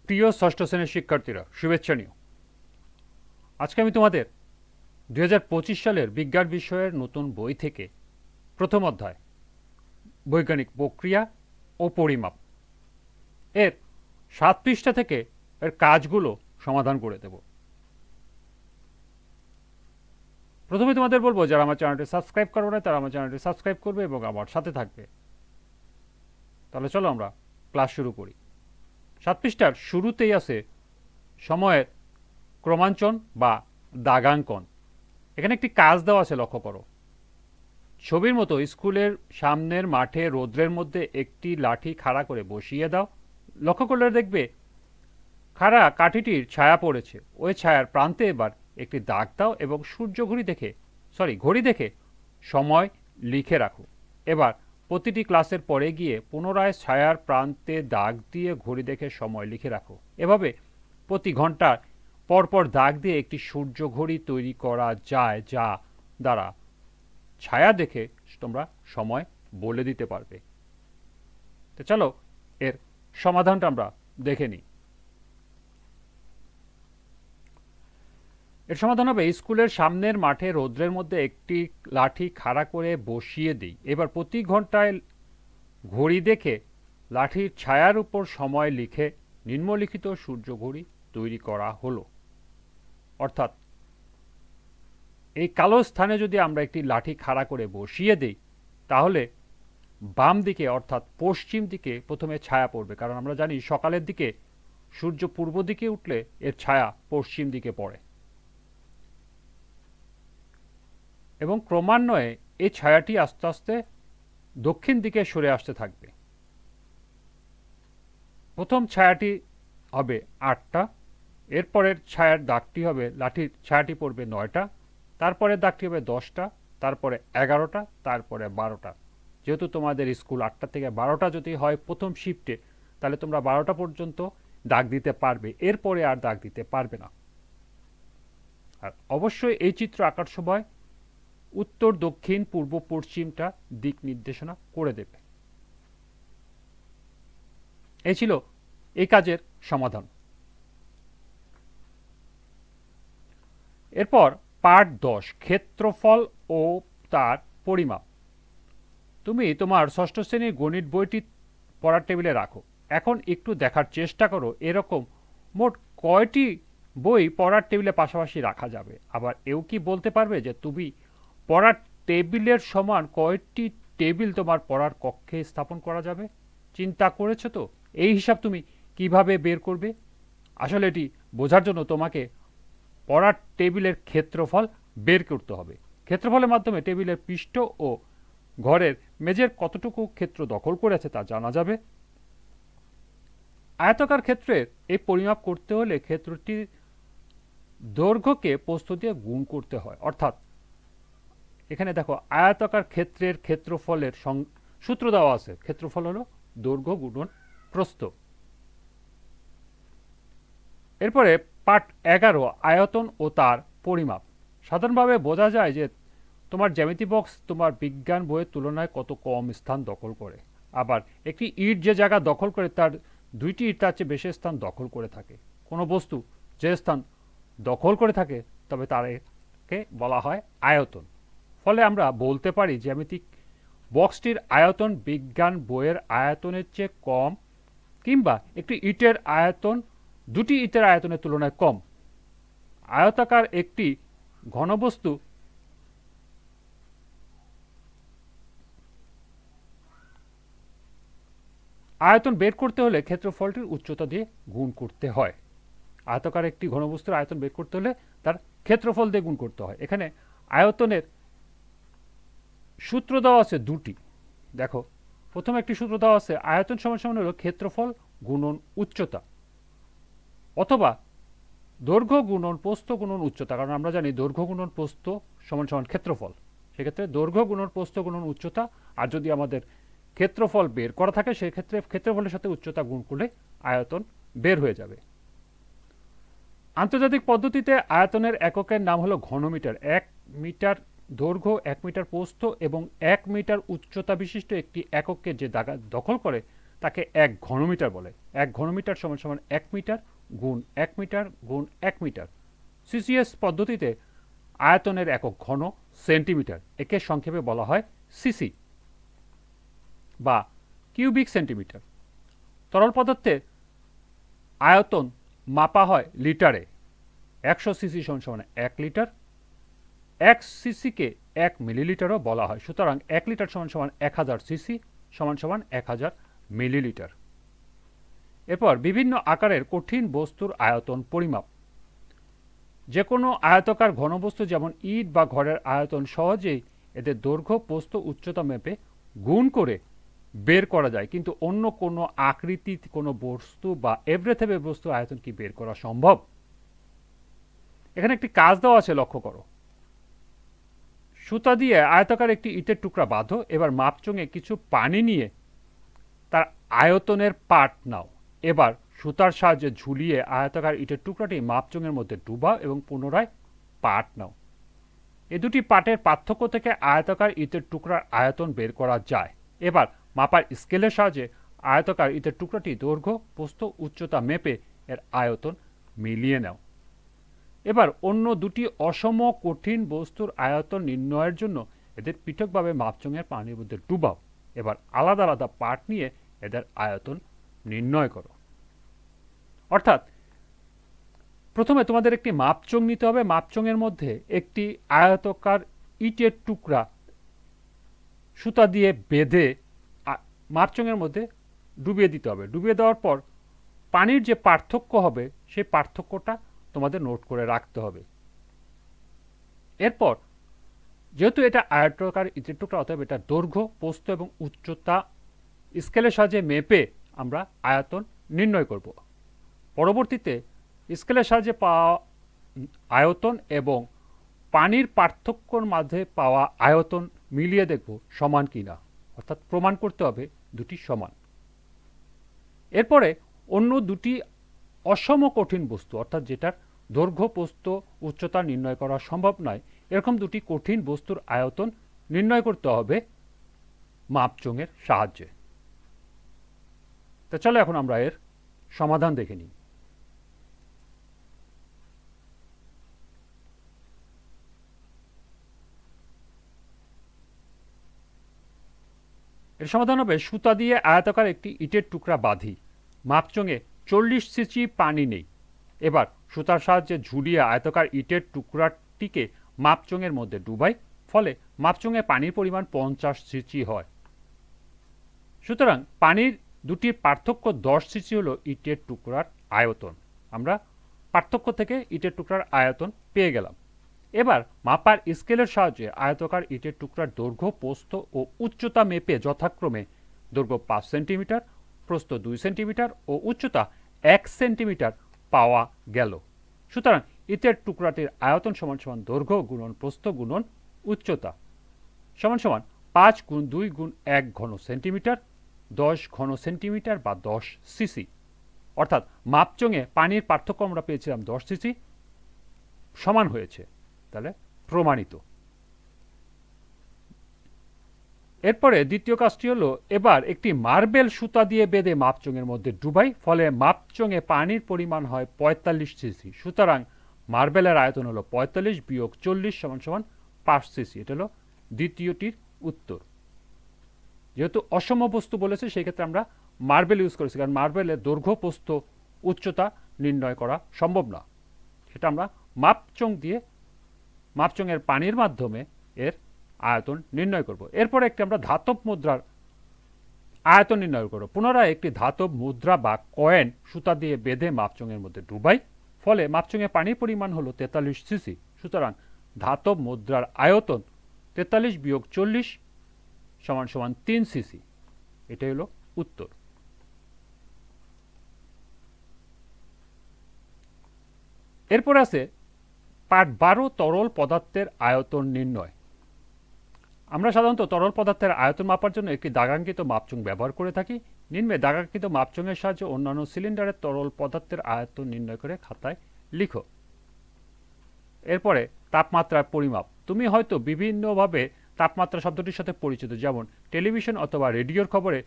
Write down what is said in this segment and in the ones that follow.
প্রিয় ষষ্ঠ শ্রেণীর শিক্ষার্থীরা, শুভেচ্ছা নিও। আজকে আমি তোমাদের 2025 সালের বিজ্ঞান বিষয়ের নতুন বই থেকে প্রথম অধ্যায় বৈজ্ঞানিক প্রক্রিয়া ও পরিমাপ এর 7 পৃষ্ঠা থেকে এর কাজগুলো সমাধান করে দেব। প্রথমে তোমাদের বলবো, যারা আমার চ্যানেলটি সাবস্ক্রাইব করবে না তারা আমার চ্যানেলটি সাবস্ক্রাইব করবে এবং আমার সাথে থাকবে। তাহলে চলো আমরা ক্লাস শুরু করি। 7 পৃষ্ঠার শুরুতেই আছে সময়ের ক্রমাঞ্চন বা দাগাঙ্কন। এখানে একটি কাজ দেওয়া আছে, লক্ষ্য করো। ছবির মতো স্কুলের সামনের মাঠে রৌদ্রের মধ্যে একটি লাঠি খাড়া করে বসিয়ে দাও। লক্ষ্য করলে দেখবে খাড়া কাঠিটির ছায়া পড়েছে। ওই ছায়ার প্রান্তে এবার একটি দাগ দাও এবং ঘড়ি দেখে সময় লিখে রাখো। এবার প্রতিটি ক্লাসের পরে গিয়ে পুনরায় ছায়ার প্রান্তে দাগ দিয়ে ঘড়ি দেখে সময় লিখে রাখো। এভাবে প্রতি ঘন্টা পরপর দাগ দিয়ে একটি সূর্য ঘড়ি তৈরি করা যায়, যা দ্বারা ছায়া দেখে তোমরা সময় বলে দিতে পারবে। তো চলো এর সমাধানটা আমরা দেখে নিই। এর সমাধান হবে, স্কুলের সামনের মাঠে রৌদ্রের মধ্যে একটি লাঠি খাড়া করে বসিয়ে দিই। এবার প্রতি ঘন্টায় ঘড়ি দেখে লাঠির ছায়ার উপর সময় লিখে নিম্নলিখিত সূর্য ঘড়ি তৈরি করা হলো। অর্থাৎ এই কালো স্থানে যদি আমরা একটি লাঠি খাড়া করে বসিয়ে দিই, তাহলে বাম দিকে অর্থাৎ পশ্চিম দিকে প্রথমে ছায়া পড়বে, কারণ আমরা জানি সকালের দিকে সূর্য পূর্ব দিকে উঠলে এর ছায়া পশ্চিম দিকে পড়ে এবং ক্রমান্বয়ে এই ছায়াটি আস্তে আস্তে দক্ষিণ দিকে সরে আসতে থাকবে। প্রথম ছায়াটি হবে 8টা, এরপরের ছায়ার দাগটি হবে, লাঠির ছায়াটি পড়বে 9টা, তারপরের দাগটি হবে 10টা, তারপরে 11টা, তারপরে 12টা। যেহেতু তোমাদের স্কুল 8টা থেকে 12টা যদি হয় প্রথম শিফটে, তাহলে তোমরা 12টা পর্যন্ত দাগ দিতে পারবে, এরপরে আর দাগ দিতে পারবে না। আর অবশ্যই এই চিত্র আঁকার সময় উত্তর, দক্ষিণ, পূর্ব, পশ্চিমটা দিক নির্দেশনা করে দেবে। এই ছিল এই কাজের সমাধান। এরপর পার্ট 10, ক্ষেত্রফল ও তার পরিমাপ। তুমি তোমার ষষ্ঠ শ্রেণীর গণিত বইটি পড়ার টেবিলে রাখো। এখন একটু দেখার চেষ্টা করো এরকম মোট কয়টি বই পড়ার টেবিলে পাশাপাশি রাখা যাবে। আবার এও কি বলতে পারবে যে তুমি পড়ার টেবিলের সমান কয়টি টেবিল তোমার পড়ার কক্ষে স্থাপন করা যাবে? চিন্তা করেছো তো? এই হিসাব তুমি কিভাবে বের করবে? আসলে এটি বোঝার জন্য তোমাকে পড়ার টেবিলের ক্ষেত্রফল বের করতে হবে। ক্ষেত্রফলের মাধ্যমে টেবিলের পৃষ্ঠ ও ঘরের মেঝের কতটুকু ক্ষেত্র দখল করেছে তা জানা যাবে। আয়তাকার ক্ষেত্রের এই পরিমাপ করতে হলে ক্ষেত্রটির দৈর্ঘ্যকে প্রস্থ দিয়ে গুণ করতে হয়। অর্থাৎ এখানে দেখো, আয়তাকার ক্ষেত্রের ক্ষেত্রফলের সূত্র দেওয়া আছে। ক্ষেত্রফল হলো দৈর্ঘ্য গুণন প্রস্থ। এরপরে পার্ট 11, আয়তন ও তার পরিমাপ। সাধারণভাবে বোঝা যায় যে তোমার জ্যামিতি বক্স তোমার বিজ্ঞান বইয়ের তুলনায় কত কম স্থান দখল করে। আবার একটি ইট যে জায়গা দখল করে তার 2টি ইট তার চেয়ে বেশি স্থান দখল করে থাকে। কোনো বস্তু যে স্থান দখল করে থাকে তবে তাকে বলা হয় আয়তন। ফলে আমরা বলতে পারি জ্যামিতিক বক্সটির আয়তন বিজ্ঞান বইয়ের আয়তনের চেয়ে কম, কিংবা একটি ইটের আয়তন 2টি ইটের আয়তনের তুলনায় কম। আয়তাকার একটি ঘনবস্তু আয়তন বের করতে হলে ক্ষেত্রফলটির উচ্চতা দিয়ে গুণ করতে হয়। আয়তাকার একটি ঘনবস্তুর আয়তন বের করতে হলে তার ক্ষেত্রফল দিয়ে গুণ করতে হয়। এখানে আয়তনের সূত্র দেওয়া আছে 2টি। দেখো, প্রথম একটি সূত্র দেওয়া আছে, আয়তন সমান সমান হলো ক্ষেত্রফল গুণন উচ্চতা, অথবা দৈর্ঘ্য গুণন প্রস্থ গুণন উচ্চতা। কারণ আমরা জানি দৈর্ঘ্য গুণন প্রস্থ সমান সমান ক্ষেত্রফল। সেক্ষেত্রে দৈর্ঘ্য গুণন প্রস্থ গুণন উচ্চতা। আর যদি আমাদের ক্ষেত্রফল বের করা থাকে, সেক্ষেত্রে ক্ষেত্রফলের সাথে উচ্চতা গুণ করলে আয়তন বের হয়ে যাবে। আন্তর্জাতিক পদ্ধতিতে আয়তনের এককের নাম হলো ঘনমিটার। 1 মিটার দৈর্ঘ্য, 1 মিটার প্রস্থ এবং 1 মিটার উচ্চতা বিশিষ্ট একটি এককে যে জায়গা দখল করে তাকে 1 ঘনমিটার বলে। 1 ঘনমিটার সমান সমান 1 মিটার গুণ 1 মিটার গুণ 1 মিটার। সিসিএস পদ্ধতিতে আয়তনের একক ঘন সেন্টিমিটার, একে সংক্ষেপে বলা হয় সিসি বা কিউবিক সেন্টিমিটার। তরল পদার্থের আয়তন মাপা হয় লিটারে। 100 সিসি সমান 1 লিটার। 1 সিসিকে 1 মিলিলিটারও বলা হয়। সুতরাং 1 লিটার সমান 1000 সিসি সমান 1000 মিলিলিটার। এরপর বিভিন্ন আকারের কঠিন বস্তুর আয়তন পরিমাপ। যে কোনো আয়তাকার ঘনবস্তু যেমন ইট বা ঘরের আয়তন সহজেই এদের দৈর্ঘ্য, প্রস্থ, উচ্চতা মেপে গুণ করে বের করা যায়, কিন্তু অন্য কোনো আকৃতি কোনো বস্তু বা এবড়ে বস্তু আয়তন কি বের করা সম্ভব? এখানে একটি কাজ দেওয়া আছে, লক্ষ্য করো। সুতা দিয়ে আয়তাকার একটি ইটের টুকরা বাঁধো। এবার মাপচঙে কিছু পানি নিয়ে তার আয়তনের পাট নাও। এবার সুতার সাহায্যে ঝুলিয়ে আয়তাকার ইটের টুকরাটি মাপচঙের মধ্যে ডুবাও এবং পুনরায় পাট নাও। এই দুটি পাটের পার্থক্য থেকে আয়তাকার ইটের টুকরার আয়তন বের করা যায়। এবার মাপার স্কেলের সাহায্যে আয়তাকার ইটের টুকরাটি দৈর্ঘ্য, প্রস্থ, উচ্চতা মেপে এর আয়তন মিলিয়ে নাও। এবার অন্য দুটি অসম কঠিন বস্তুর আয়তন নির্ণয়ের জন্য এদের পৃথকভাবে মাপচঙের পানির মধ্যে ডুবাও। এবার আলাদা আলাদা পাট নিয়ে এদের আয়তন নির্ণয় করো। অর্থাৎ প্রথমে তোমাদের একটি মাপচং নিতে হবে। মাপচঙের মধ্যে একটি আয়তাকার ইটের টুকরা সুতা দিয়ে বেঁধে মাপচঙের মধ্যে ডুবিয়ে দিতে হবে। ডুবিয়ে দেওয়ার পর পানির যে পার্থক্য হবে সেই পার্থক্যটা তোমাদের নোট করে রাখতে হবে। এরপর যেহেতু এটা আয়তাকার ইটের টুকরা, অতএব এটা দৈর্ঘ্য, প্রস্থ এবং উচ্চতা স্কেলের সাহায্যে মেপে আমরা আয়তন নির্ণয় করব। পরবর্তীতে স্কেলের সাহায্যে পাওয়া আয়তন এবং পানির পার্থক্যর মাঝে পাওয়া আয়তন মিলিয়ে দেখব সমান কিনা, অর্থাৎ প্রমাণ করতে হবে দুটি সমান। এরপরে অন্য দুটি অসম কঠিন বস্তু, অর্থাৎ যেটার দৈর্ঘ্য, প্রস্থ, উচ্চতা নির্ণয় করা সম্ভব নয়, এরকম দুটি কঠিন বস্তুর আয়তন নির্ণয় করতে হবে মাপচঙের সাহায্যে। তো চলো এখন আমরা এর সমাধান দেখে নিই। এর সমাধান হবে, সুতা দিয়ে আয়তাকার একটি ইটের টুকরা বাঁধি। মাপচঙে 40 সিসি পানি নেই। এবার সুতার সাহায্যে ঝুলিয়ে আয়তাকার ইটের টুকরাটিকে মাপচঙের মধ্যে ডুবাই। ফলে মাপচঙে পানির পরিমাণ 50 সিসি হয়। সুতরাং পানির দুটির পার্থক্য 10 সিসি হলো ইটের টুকরার আয়তন। আমরা পার্থক্য থেকে ইটের টুকরার আয়তন পেয়ে গেলাম। এবার মাপার স্কেলের সাহায্যে আয়তাকার ইটের টুকরার দৈর্ঘ্য, প্রস্থ ও উচ্চতা মেপে যথাক্রমে দৈর্ঘ্য 5 সেন্টিমিটার, প্রস্থ 2 সেন্টিমিটার ও উচ্চতা 1 সেন্টিমিটার পাওয়া গেল। সুতরাং ইটের টুকরাটির আয়তন সমান সমান দৈর্ঘ্য গুণন প্রস্থ গুণন উচ্চতা সমান সমান 5 গুণ 2 গুণ 1 ঘন সেন্টিমিটার, 10 ঘন সেন্টিমিটার বা 10 সিসি। অর্থাৎ মাপচঙে পানির পার্থক্য আমরা পেয়েছিলাম 10 সিসি, সমান হয়েছে, তাহলে প্রমাণিত। এরপরে দ্বিতীয় কাজটি হলো, এবার একটি মার্বেল সুতা দিয়ে বেঁধে মাপচঙের মধ্যে ডুবাই। ফলে মাপচঙে পানির পরিমাণ হয় 45 সিসি। সুতরাং মার্বেলের আয়তন হলো 45 বিয়োগ 40 সমান সমান 5 সিসি। এটা হলো দ্বিতীয়টির উত্তর। যেহেতু অসম বস্তু বলেছে সেই ক্ষেত্রে আমরা মার্বেল ইউজ করেছি, কারণ মার্বেলের দৈর্ঘ্য, প্রস্থ, উচ্চতা নির্ণয় করা সম্ভব না। সেটা আমরা মাপচং দিয়ে মাপচঙের পানির মাধ্যমে এর আয়তন নির্ণয় করব। এরপরে একটি আমরা ধাতব মুদ্রার আয়তন নির্ণয় করব। পুনরায় একটি ধাতব মুদ্রা বা কয়েন সুতা দিয়ে বেঁধে মাপচঙের মধ্যে ডুবাই। ফলে মাপচঙে পানির পরিমাণ হলো 43 সিসি। সুতরাং ধাতব মুদ্রার আয়তন 43 বিয়োগ 40 সমান সমান 3 সিসি। এটাই হলো উত্তর। এরপর আছে পার্ট 12, তরল পদার্থের আয়তন নির্ণয়। আমরা সাধারণত তরল পদার্থের আয়তন মাপার জন্য একটি দাগাঙ্কিত মাপচং ব্যবহার করে থাকি। নিম্নে দাগাঙ্কিত মাপচঙের সাহায্যে অন্যান্য সিলিন্ডারের তরল পদার্থের আয়তন নির্ণয় করে খাতায় লিখো। এরপরে তাপমাত্রার পরিমাপ। তুমি হয়তো বিভিন্নভাবে তাপমাত্রা শব্দটির সাথে পরিচিত, যেমন টেলিভিশন অথবা রেডিওর খবরে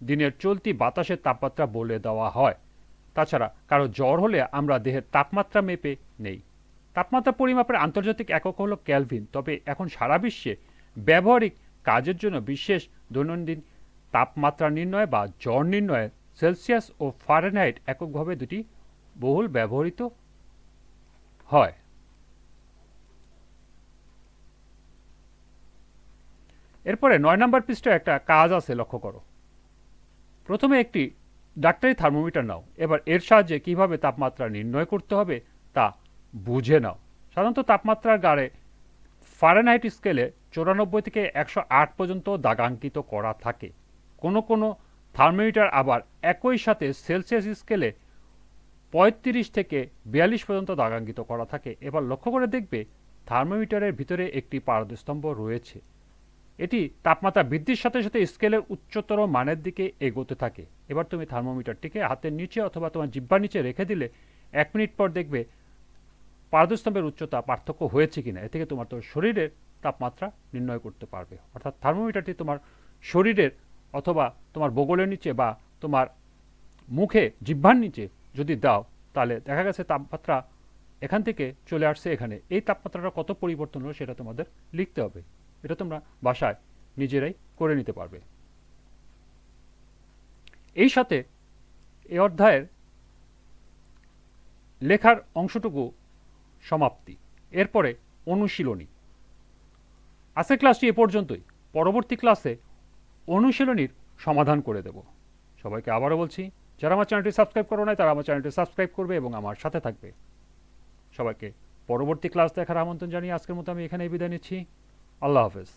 দিনের চলতি বাতাসের তাপমাত্রা বলে দেওয়া হয়। তাছাড়া কারো জ্বর হলে আমরা দেহের তাপমাত্রা মেপে নেই। তাপমাত্রা পরিমাপের আন্তর্জাতিক একক হলো ক্যালভিন, তবে এখন সারা বিশ্বে ব্যবহারিক কাজের জন্য বিশেষ দৈনন্দিন তাপমাত্রা নির্ণয় বা জ্বর নির্ণয়ে সেলসিয়াস ও ফারেনহাইট এককভাবে দুটি বহুল ব্যবহৃত হয়। এরপরে 9 নম্বর পৃষ্ঠায় একটা কাজ আছে, লক্ষ্য করো। প্রথমে একটি ডাক্তারি থার্মোমিটার নাও, এবার এর সাহায্যে কিভাবে তাপমাত্রা নির্ণয় করতে হবে তা বুঝে নাও। সাধারণত তাপমাত্রার গাড়ে ফারেনহাইট স্কেলে 94 থেকে 108 পর্যন্ত দাগাঙ্কিত করা থাকে। কোনো কোনো থার্মোমিটার আবার একই সাথে সেলসিয়াস স্কেলে 35 থেকে 42 পর্যন্ত দাগাঙ্কিত করা থাকে। এবার লক্ষ্য করে দেখবে থার্মোমিটারের ভিতরে একটি পারদস্তম্ভ রয়েছে। এটি তাপমাত্রা বৃদ্ধির সাথে সাথে স্কেলের উচ্চতর মানের দিকে এগোতে থাকে। এবার তুমি থার্মোমিটারটিকে হাতের নিচে অথবা তোমার জিহ্বার নিচে রেখে দিলে 1 মিনিট পর দেখবে পারদস্তম্ভের উচ্চতা পার্থক্য হয়েছে কিনা। এ থেকে তোমার শরীরের তাপমাত্রা নির্ণয় করতে পারবে। অর্থাৎ থার্মোমিটারটি তোমার শরীরের অথবা তোমার বগলের নিচে বা তোমার মুখে জিহ্বার নিচে যদি দাও, তাহলে দেখা গেছে তাপমাত্রা এখান থেকে চলে আসছে এখানে। এই তাপমাত্রাটা কত পরিবর্তন হলো সেটা তোমাদের লিখতে হবে। এটা তোমরা বাসায় নিজেরাই করে নিতে পারবে। এই সাথে এই অধ্যায়ের লেখার অংশটুকু সমাপ্তি। এরপরে অনুশীলনী। আজকের ক্লাসটি এ পর্যন্তই। পরবর্তী ক্লাসে অনুশীলনীর সমাধান করে দেব। সবাইকে আবারও বলছি, যারা আমার চ্যানেলটি সাবস্ক্রাইব করো নাই তারা আমার চ্যানেলটি সাবস্ক্রাইব করবে এবং আমার সাথে থাকবে। সবাইকে পরবর্তী ক্লাস দেখার আমন্ত্রণ জানিয়ে আজকের মতো আমি এখানেই বিদায় নিচ্ছি। আল্লাহ হাফেজ।